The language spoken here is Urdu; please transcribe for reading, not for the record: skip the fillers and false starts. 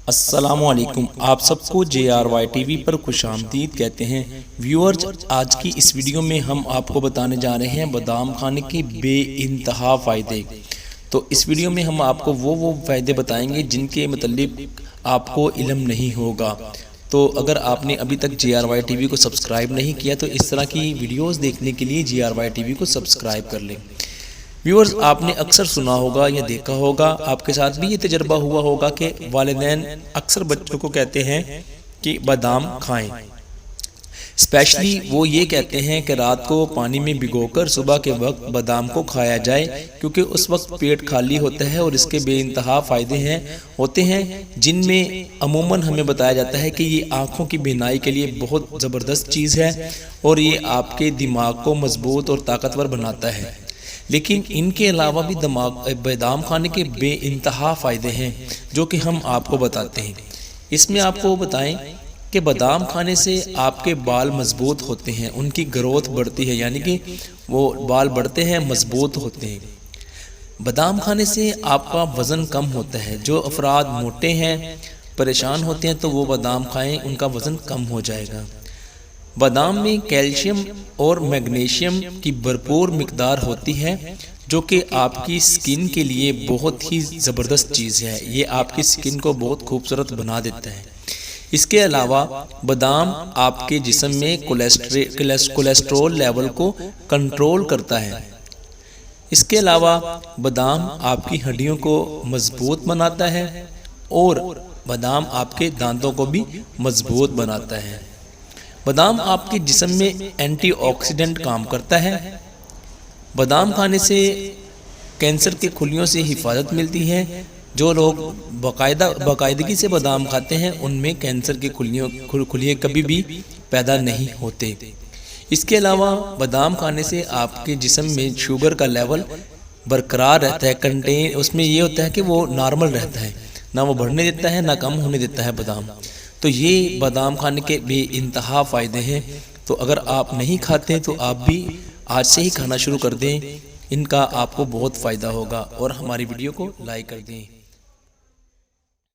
السلام علیکم، آپ سب کو JRY ٹی وی پر خوش آمدید کہتے ہیں۔ ویورز، آج کی اس ویڈیو میں ہم آپ کو بتانے جا رہے ہیں بادام کھانے کے بے انتہا فائدے۔ تو اس ویڈیو میں ہم آپ کو وہ فائدے بتائیں گے جن کے متعلق آپ کو علم نہیں ہوگا۔ تو اگر آپ نے ابھی تک JRY ٹی وی کو سبسکرائب نہیں کیا تو اس طرح کی ویڈیوز دیکھنے کے لیے JRY ٹی وی کو سبسکرائب کر لیں۔ ویورز، آپ نے اکثر سنا ہوگا یا دیکھا ہوگا، آپ کے ساتھ بھی یہ تجربہ ہوا ہوگا کہ والدین اکثر بچوں کو کہتے ہیں کہ بادام کھائیں۔ اسپیشلی وہ یہ کہتے ہیں کہ رات کو پانی میں بھگو کر صبح کے وقت بادام کو کھایا جائے، کیونکہ اس وقت پیٹ خالی ہوتا ہے اور اس کے بے انتہا فائدے ہوتے ہیں، جن میں عموماً ہمیں بتایا جاتا ہے کہ یہ آنکھوں کی بینائی کے لیے بہت زبردست چیز ہے اور یہ آپ کے دماغ کو مضبوط اور طاقتور بناتا ہے۔ لیکن ان کے علاوہ بھی بادام کھانے کے بے انتہا فائدے ہیں جو کہ ہم آپ کو بتاتے ہیں۔ اس میں آپ کو بتائیں کہ بادام کھانے سے آپ کے بال مضبوط ہوتے ہیں، ان کی گروتھ بڑھتی ہے، یعنی کہ وہ بال بڑھتے ہیں، مضبوط ہوتے ہیں۔ بادام کھانے سے آپ کا وزن کم ہوتا ہے۔ جو افراد موٹے ہیں، پریشان ہوتے ہیں، تو وہ بادام کھائیں، ان کا وزن کم ہو جائے گا۔ بادام میں کیلشیم اور میگنیشیم کی بھرپور مقدار ہوتی ہے، جو کہ آپ کی سکن کے لیے بہت ہی زبردست چیز ہے۔ یہ آپ کی سکن کو بہت خوبصورت بنا دیتا ہے۔ اس کے علاوہ بادام آپ کے جسم میں کولیسٹرول لیول کو کنٹرول کرتا ہے۔ اس کے علاوہ بادام آپ کی ہڈیوں کو مضبوط بناتا ہے اور بادام آپ کے دانتوں کو بھی مضبوط بناتا ہے۔ بادام آپ کے جسم میں اینٹی آکسیڈنٹ کام کرتا ہے۔ بادام کھانے سے کینسر کے خلیوں سے حفاظت ملتی ہے۔ جو لوگ باقاعدگی سے بادام کھاتے ہیں ان میں کینسر کے خلیے کبھی بھی پیدا نہیں ہوتے۔ اس کے علاوہ بادام کھانے سے آپ کے جسم میں شوگر کا لیول برقرار رہتا ہے۔ اس میں یہ ہوتا ہے کہ وہ نارمل رہتا ہے، نہ وہ بڑھنے دیتا ہے نہ کم ہونے دیتا ہے بادام۔ تو یہ بادام کھانے کے بے انتہا فائدے ہیں۔ تو اگر آپ نہیں کھاتے تو آپ بھی آج سے ہی کھانا شروع کر دیں، ان کا آپ کو بہت فائدہ ہوگا، اور ہماری ویڈیو کو لائک کر دیں۔